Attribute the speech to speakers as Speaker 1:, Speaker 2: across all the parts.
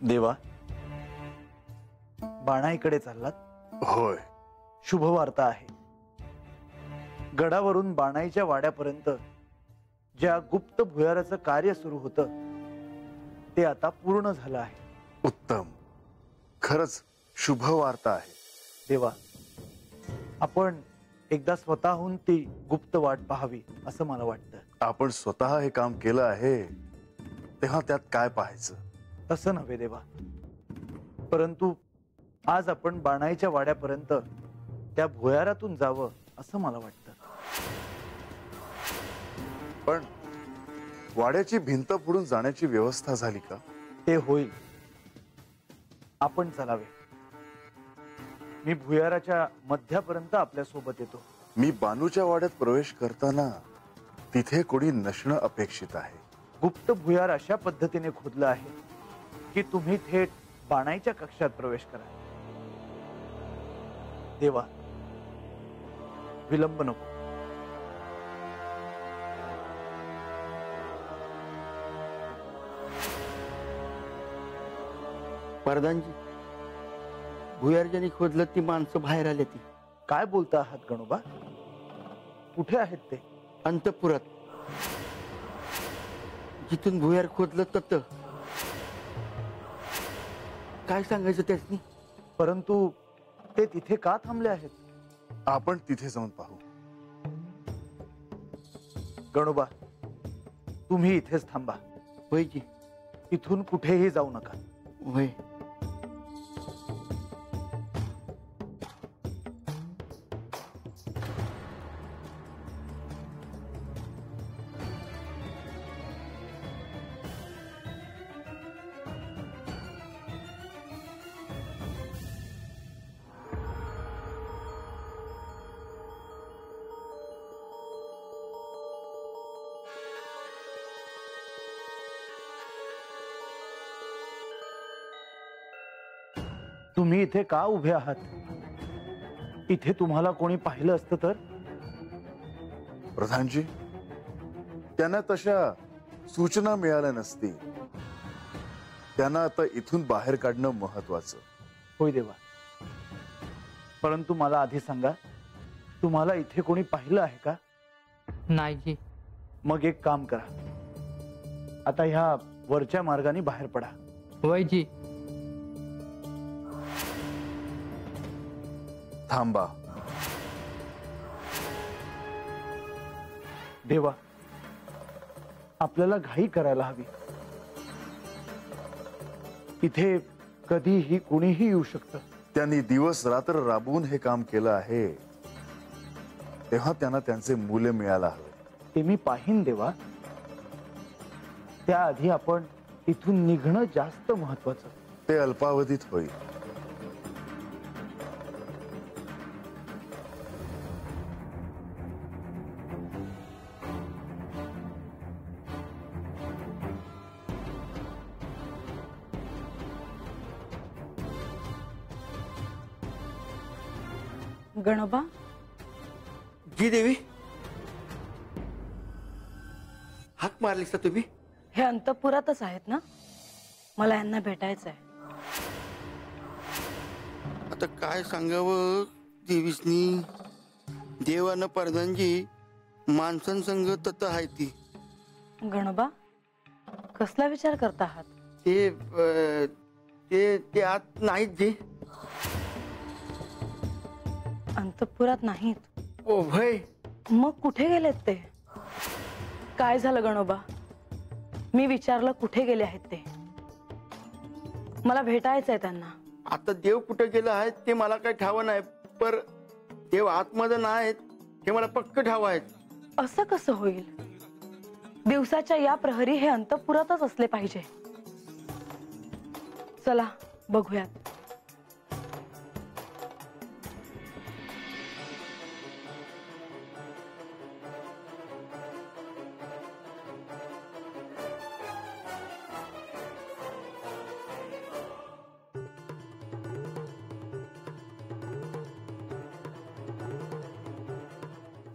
Speaker 1: देवा, बाणाईकडे चाललात?
Speaker 2: होय.
Speaker 1: शुभवार्ता आहे. गडावरून बाणाईच्या वाड्यापर्यंत ज्या गुप्त भुयाराचं कार्य सुरू होतं ते आता पूर्ण झालं आहे.
Speaker 2: उत्तम. खरंच शुभ वार्ता आहे.
Speaker 1: देवा, आपण एकदा स्वतःहून ती गुप्त वाट पाहावी असं मला वाटतं.
Speaker 2: आपण स्वतः हे काम केलं आहे तेव्हा त्यात काय पाहायचं?
Speaker 1: तसं नव्हे देवा, परंतु आज आपण बाणाईच्या वाड्यापर्यंत त्या भुयारातून जावं असं मला वाटतं.
Speaker 2: पण वाड्याची भिंत फोडून जाण्याची व्यवस्था झाली का?
Speaker 1: ते होईल. आपण चलावे. मी भुयाराच्या मध्यापर्यंत आपल्या सोबत येतो.
Speaker 2: मी बानूच्या वाड्यात प्रवेश करताना तिथे कोणी नसणं अपेक्षित आहे.
Speaker 1: गुप्त भुयार अशा पद्धतीने खोदलं आहे की तुम्ही थेट बाणाईच्या कक्षात प्रवेश करा. देवा, विलंब नको.
Speaker 3: परदानजी, भुयार ज्यांनी खोदलं ती माणसं बाहेर आली. ती
Speaker 1: काय बोलता आहात गणोबा? कुठे आहेत ते?
Speaker 3: अंतपुरात, जिथून भुयार खोदलं तत. काय सांगायचं त्यासनी?
Speaker 1: परंतु ते तिथे का थांबले आहेत?
Speaker 2: आपण तिथे जाऊन पाहू.
Speaker 1: गणोबा, तुम्ही इथेच थांबा.
Speaker 3: होय जी.
Speaker 1: इथून कुठेही जाऊ नका.
Speaker 3: होय.
Speaker 1: तुम्ही इथे का उभे आहात? इथे तुम्हाला कोणी पाहिलं असतं तर?
Speaker 2: प्रधानजी, त्यांना तशा सूचना मिळाल्या नसतील. त्यांना आता इथून बाहेर काढणं महत्वाचं.
Speaker 1: होय देवा, परंतु मला आधी सांगा, तुम्हाला इथे कोणी पाहिलं आहे का?
Speaker 4: नाही जी.
Speaker 1: मग एक काम करा, आता ह्या वरच्या मार्गाने बाहेर पडा.
Speaker 4: होय जी.
Speaker 2: थांबा.
Speaker 1: देवा, आपल्याला घाई करायला हवी. इथे कधीही कुणीही येऊ शकतं.
Speaker 2: त्यांनी दिवस रात्र राबवून हे काम केलं आहे तेव्हा त्यांना त्यांचे मूल्य मिळायला हवे.
Speaker 1: ते मी पाहीन देवा. त्याआधी आपण इथून निघणं जास्त महत्वाचं.
Speaker 2: ते अल्पावधीत होईल.
Speaker 5: गणोबा.
Speaker 3: जी देवी, हाक मारलीस का तुम्ही?
Speaker 5: हे अंतपुरातच आहेत ना? मला यांना भेटायचं आहे.
Speaker 3: आता काय सांगावं देवीसनी? देवानं परदानजी माणसांसंग तत आहे ती.
Speaker 5: गणोबा, कसला विचार करता आहात?
Speaker 3: ते आत नाहीत जी.
Speaker 5: अंतपुरात नाहीत?
Speaker 3: ओ भय.
Speaker 5: मग कुठे गेलेत ते? काय झालं गणोबा? मी विचारलं कुठे गेले आहेत ते. मला भेटायचंय त्यांना.
Speaker 3: आता देव कुठे गेला आहे ते मला काही ठाव नाही, पर देव आतमध्ये नाहीत हे मला पक्क ठाव आहेत.
Speaker 5: असं कसं होईल? दिवसाच्या या प्रहरी हे अंतपुरातच असले पाहिजे. चला बघूयात.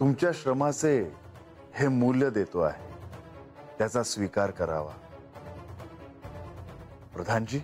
Speaker 2: तुमच्या श्रमाचे हे मूल्य देतो आहे, त्याचा स्वीकार करावा. प्रधानजी,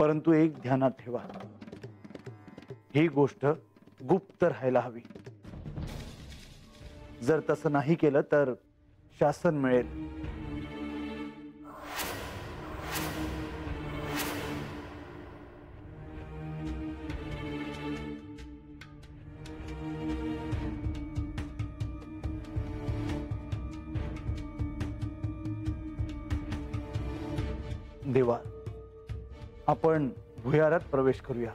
Speaker 1: परंतु एक ध्यानात ठेवा, ही गोष्ट गुप्त राहायला हवी. जर तसं नाही केलं तर शासन मिळेल. देवा, आपण भुयारात प्रवेश करूया.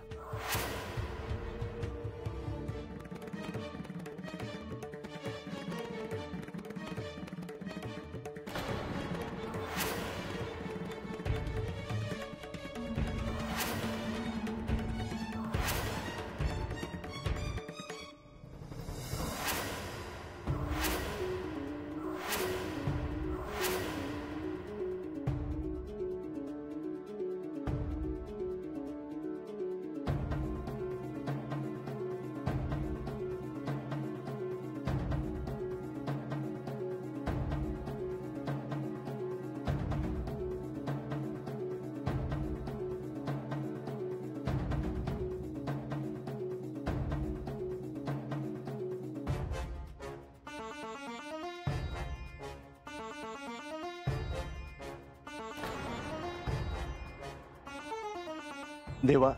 Speaker 1: देवा,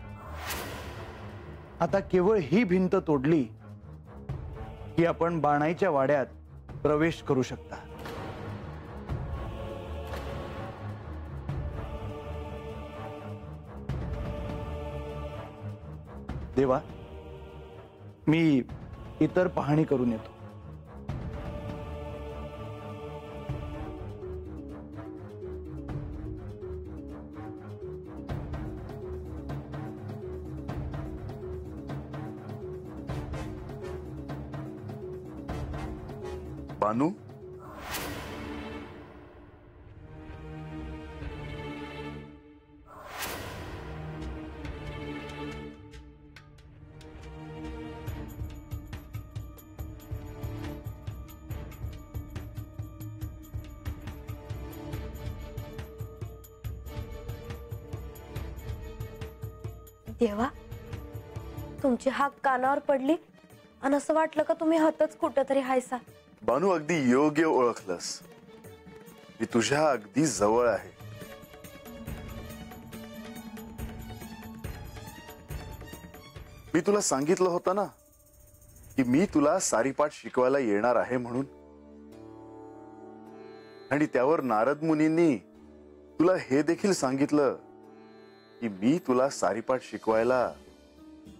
Speaker 1: आता केवळ ही भिंत तोडली की आपण बाणाईच्या वाड्यात प्रवेश करू शकता. देवा, मी इतर पाहणी करून येतो.
Speaker 2: बानू,
Speaker 6: देवा, तुमची हाक कानावर पडली आणि असं वाटलं का तुम्ही हतच कुठंतरी हायसा.
Speaker 2: बानू, अगदी योग्य ओळखलंस. मी तुझ्या अगदी जवळ आहे. मी तुला सांगितलं होतं ना की मी तुला सारीपाठ शिकवायला येणार आहे म्हणून. आणि त्यावर नारद मुनींनी तुला हे देखील सांगितलं की मी तुला सारीपाठ शिकवायला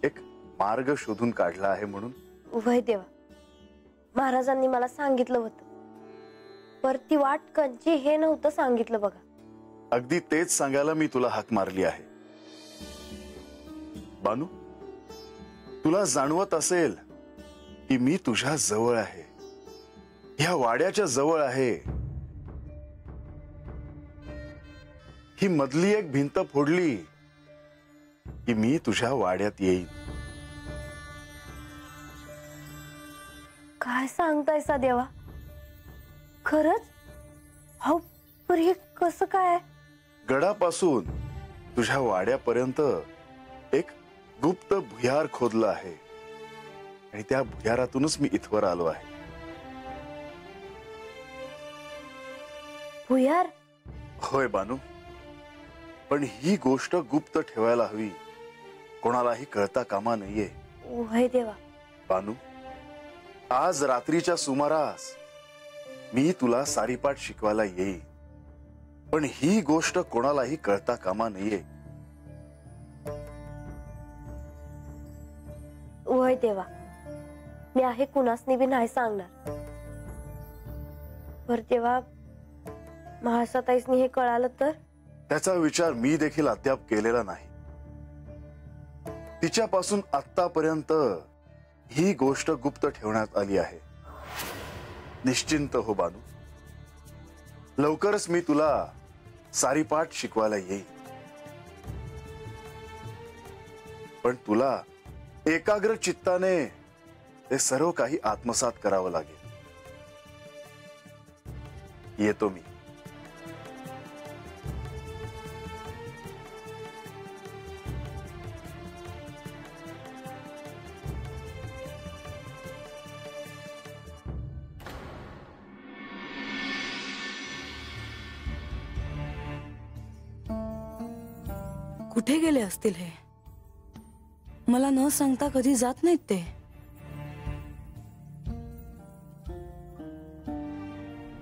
Speaker 2: एक मार्ग शोधून काढला आहे म्हणून.
Speaker 6: वय देवा, महाराजांनी मला सांगितलं होतं, पर ती वाट कंची हे नव्हतं सांगितलं बघा.
Speaker 2: अगदी तेच सांगायला मी तुला हाक मारली आहे. बानू, तुला जाणवत असेल की मी तुझ्या जवळ आहे, ह्या वाड्याच्या जवळ आहे. ही मधली एक भिंत फोडली की मी तुझ्या वाड्यात येईन.
Speaker 6: काय सांगतायसा देवा? खरंच? हो, पर हे कसं काय?
Speaker 2: गडापासून तुझ्या वाड्यापर्यंत एक गुप्त भुयार खोदलं आहे आणि त्या भुयारातूनच मी इथवर आलो आहे.
Speaker 6: भुयार?
Speaker 2: होय बानू, पण ही गोष्ट गुप्त ठेवायला हवी, कोणालाही कळता कामा नये.
Speaker 6: वय देवा.
Speaker 2: बानू, आज रात्रीच्या सुमारास मी तुला सारीपाठ शिकवायला येईन, पण ही गोष्ट कोणालाही कळता कामा नये.
Speaker 6: वय देवा, मी आहे, कुणासनी बी नाही सांगणार. पर देवा, महासाताईसनी हे कळालं तर?
Speaker 2: त्याचा विचार मी देखील अद्याप केलेला नाही. तिच्यापासून आतापर्यंत ही गोष्ट गुप्त ठेवण्यात आली आहे. निश्चिंत हो बानू, लवकरच मी तुला सारीपाठ शिकवायला येईन. पण तुला एकाग्र चित्ताने ते सर्व काही आत्मसात करावं लागेल. येतो मी.
Speaker 5: कुठे गेले असतील हे? मला न सांगता कधी जात नाहीत ते.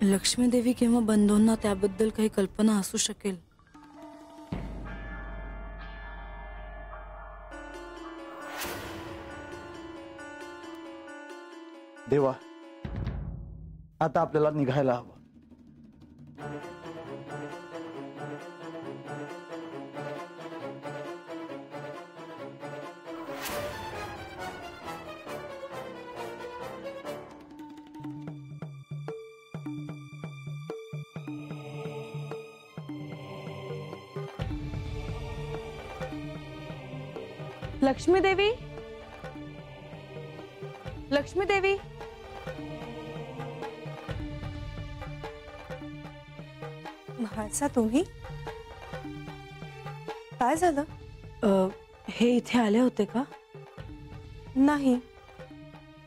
Speaker 5: लक्ष्मी देवी किंवा बंधूंना त्याबद्दल काही कल्पना असू शकेल.
Speaker 1: देवा, आता आपल्याला निघायला हवं.
Speaker 5: लक्ष्मी देवी, लक्ष्मी देवी,
Speaker 7: म्हाळसा तुम्ही? काय झालं?
Speaker 5: हे इथे आले होते का?
Speaker 7: नाही.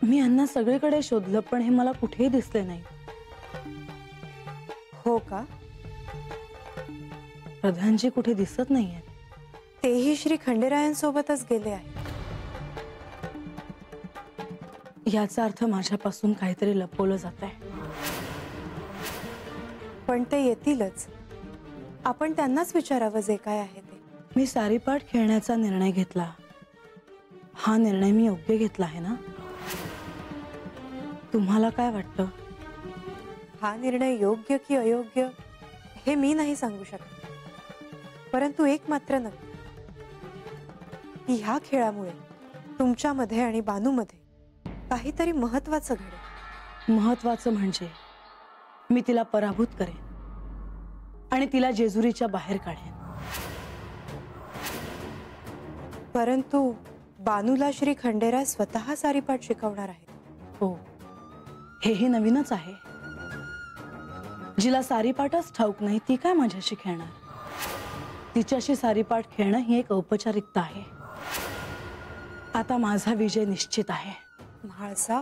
Speaker 5: मी यांना सगळीकडे शोधलं पण हे मला कुठेही दिसले नाही.
Speaker 7: हो का?
Speaker 5: प्रधानजी कुठे दिसत नाहीयेत.
Speaker 7: तेही श्री खंडेरायांसोबतच गेले आहे.
Speaker 5: याचा अर्थ माझ्यापासून काहीतरी लपवलं जात आहे.
Speaker 7: पण ते येतीलच. आपण त्यांनाच विचारावं जे काय आहे ते.
Speaker 5: मी सारीपाट खेळण्याचा निर्णय घेतला. हा निर्णय मी योग्य घेतला आहे ना? तुम्हाला काय वाटतं?
Speaker 7: हा निर्णय योग्य की अयोग्य हे मी नाही सांगू शकत. परंतु एक मात्र नक्की की ह्या खेळामुळे तुमच्यामध्ये आणि बानूमध्ये काहीतरी महत्वाचं घडेल.
Speaker 5: महत्वाचं म्हणजे मी तिला पराभूत करेन आणि तिला जेजुरीच्या बाहेर काढेन.
Speaker 7: परंतु बानूला श्री खंडेराय स्वतः सारीपाट शिकवणार आहेत.
Speaker 5: हो, हेही नवीनच आहे. जिला सारीपाटच ठाऊक नाही ती काय माझ्याशी खेळणार? तिच्याशी सारीपाट खेळणं ही एक औपचारिकता आहे. आता माझा विजय निश्चित आहे.
Speaker 7: म्हाळसा,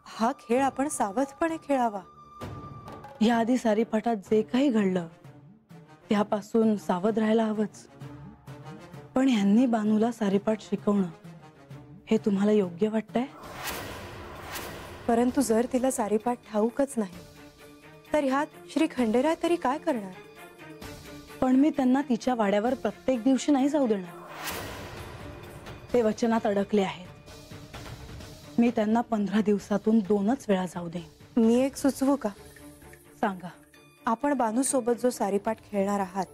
Speaker 7: हा खेळ आपण सावधपणे खेळावा.
Speaker 5: याआधी सारीपाटात जे काही घडलं त्यापासून सावध राहायला हवंच. पण यांनी बानूला सारीपाट शिकवणं हे तुम्हाला योग्य वाटतंय?
Speaker 7: परंतु जर तिला सारीपाट ठाऊकच नाही तर ह्यात श्री खंडेराय तरी काय करणार?
Speaker 5: पण मी त्यांना तिच्या वाड्यावर प्रत्येक दिवशी नाही जाऊ देणार. ते वचनात अडकले आहेत. मी त्यांना 15 दिवसातून 2च वेळा जाऊ देईन.
Speaker 7: मी एक सुचवू का?
Speaker 5: सांगा.
Speaker 7: आपण बानू सोबत जो सारीपाट खेळणार आहात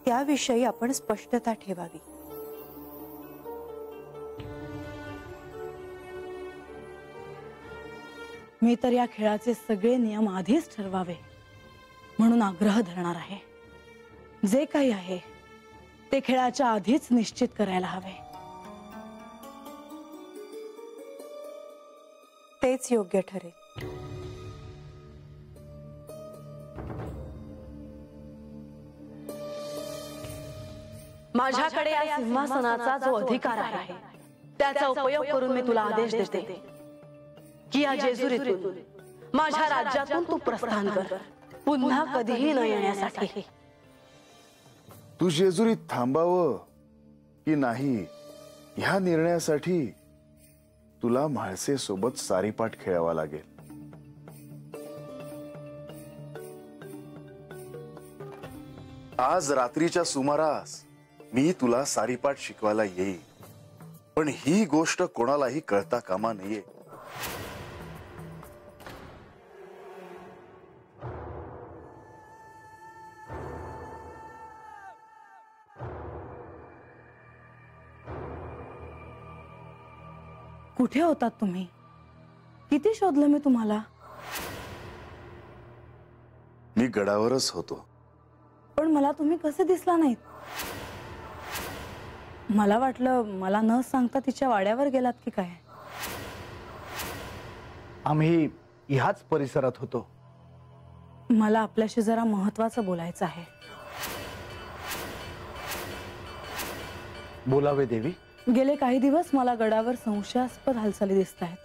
Speaker 7: त्याविषयी आपण स्पष्टता ठेवावी.
Speaker 5: मी तर या खेळाचे सगळे नियम आधीच ठरवावे म्हणून आग्रह धरणार आहे. जे काही आहे ते खेळाच्या आधीच निश्चित करायला हवे.
Speaker 7: तेच योग्य ठरेल.
Speaker 5: माझ्याकडे या सिंहासनाचा जो अधिकार आहे त्याचा उपयोग करून मी तुला आदेश देते की या जेजुरीतून माझ्या राज्यातून तू प्रस्थान कर, पुन्हा कधीही न येण्यासाठी.
Speaker 2: तू जेजुरीत थांबावं की नाही ह्या निर्णयासाठी तुला म्हाळसे सोबत सारीपाट खेळावा लागेल. आज रात्रीच्या सुमारास मी तुला सारीपाट शिकवायला येईन, पण ही गोष्ट कोणालाही कळता कामा नये.
Speaker 5: कुठे होतात तुम्ही? किती शोधलं मी तुम्हाला.
Speaker 2: मी गडावरच होतो.
Speaker 5: पण मला तुम्ही कसे दिसला नाहीत? मला वाटलं मला न सांगता तिच्या वाड्यावर गेलात की काय.
Speaker 1: आम्ही ह्याच परिसरात होतो.
Speaker 5: मला आपल्याशी जरा महत्वाचं बोलायचं आहे.
Speaker 1: बोलावे देवी.
Speaker 5: गेले काही दिवस मला गडावर संशयास्पद हालचाली दिसत आहेत,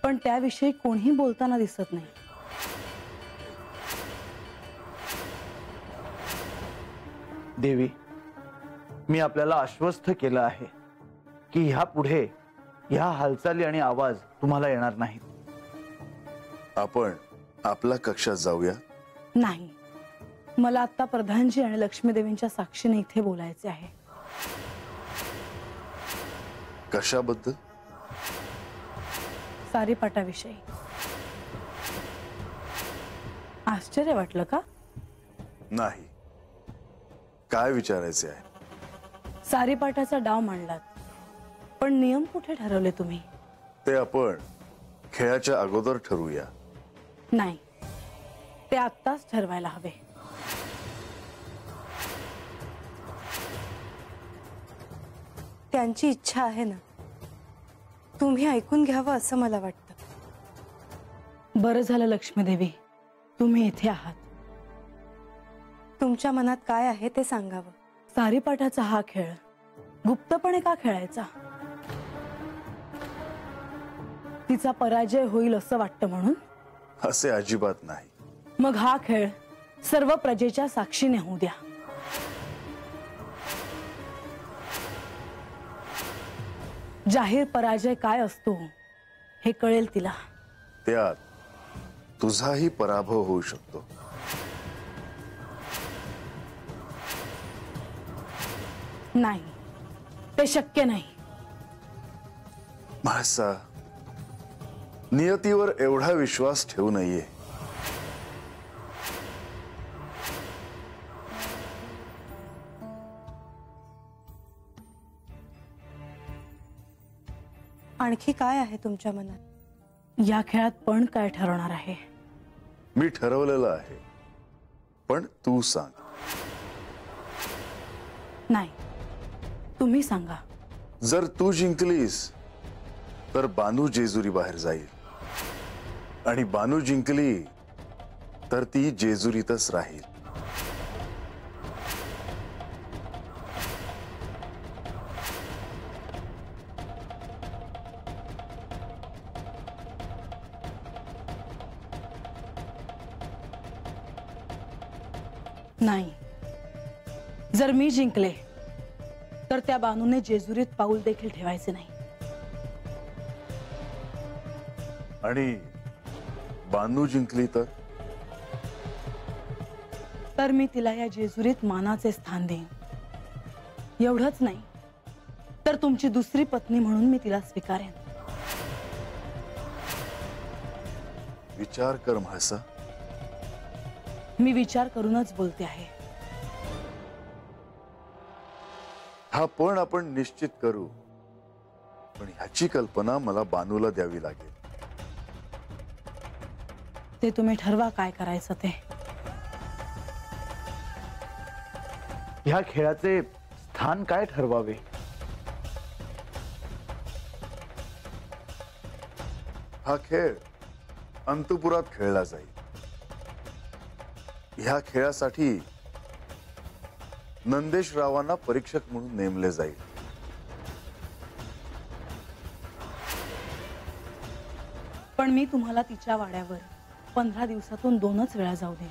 Speaker 5: पण त्याविषयी कोणीही बोलताना दिसत नाही.
Speaker 1: देवी, मी आपल्याला आश्वस्त केलं आहे की ह्या पुढे ह्या हालचाली आणि आवाज तुम्हाला येणार नाहीत.
Speaker 2: आपण आपल्या कक्षात जाऊया.
Speaker 5: नाही, मला आता प्रधानजी आणि लक्ष्मीदेवींच्या साक्षीने इथे बोलायचे आहे.
Speaker 2: कशाबद्दल?
Speaker 5: सारीपाटाविषयी. आश्चर्य वाटलं का?
Speaker 2: नाही. काय विचारायचे आहे?
Speaker 5: सारीपाटाचा डाव मांडलात, पण नियम कुठे ठरवले तुम्ही?
Speaker 2: ते आपण खेळाच्या अगोदर ठरवूया.
Speaker 5: नाही, ते आत्ताच ठरवायला हवे.
Speaker 7: त्यांची इच्छा आहे ना, तुम्ही ऐकून घ्यावं असं मला वाटतं.
Speaker 5: बरं झालं लक्ष्मीदेवी, तुम्ही इथे आहात.
Speaker 7: तुमच्या मनात काय आहे ते सांगावं.
Speaker 5: सारीपाटाचा हा खेळ गुप्तपणे का खेळायचा? तिचा पराजय होईल असं वाटतं म्हणून?
Speaker 2: असे अजिबात नाही.
Speaker 5: मग हा खेळ सर्व प्रजेच्या साक्षीने होऊ द्या. जाहीर पराजय काय असतो हे कळेल तिला.
Speaker 2: त्यात तुझाही पराभव होऊ शकतो.
Speaker 5: नाही, ते शक्य नाही.
Speaker 2: म्हाळसा, नियतीवर एवढा विश्वास ठेवू नये.
Speaker 7: आणखी काय आहे तुमच्या मनात?
Speaker 5: या खेळात पण काय ठरवणार आहे?
Speaker 2: मी ठरवलेलं आहे, पण तू सांग.
Speaker 5: नाही, तुम्ही सांगा.
Speaker 2: जर तू जिंकलीस तर बानू जेजुरी बाहेर जाईल, आणि बानू जिंकली तर ती जेजुरीतच राहील.
Speaker 5: नाही, जर मी जिंकले तर त्या बानूने जेजुरीत पाऊल देखील ठेवायचे नाही.
Speaker 2: आणि बानू जिंकली
Speaker 5: तर मी तिला या जेजुरीत मानाचे स्थान देईन. एवढंच नाही तर तुमची दुसरी पत्नी म्हणून मी तिला स्वीकारेन.
Speaker 2: विचार कर म्हाळसा.
Speaker 5: मी विचार करूनच बोलते आहे.
Speaker 2: हा पण आपण निश्चित करू, पण ह्याची कल्पना मला बानूला द्यावी लागेल.
Speaker 5: ते तुम्ही ठरवा काय करायचं ते.
Speaker 1: ह्या खेळाचे स्थान काय ठरवावे?
Speaker 2: हा खेळ अंतपुरात खेळला जाईल. ह्या खेळासाठी नंदेशरावांना परीक्षक म्हणून नेमले जाईल.
Speaker 5: पण मी तुम्हाला तिच्या वाड्यावर 15 दिवसातून 2च वेळा जाऊ देईन.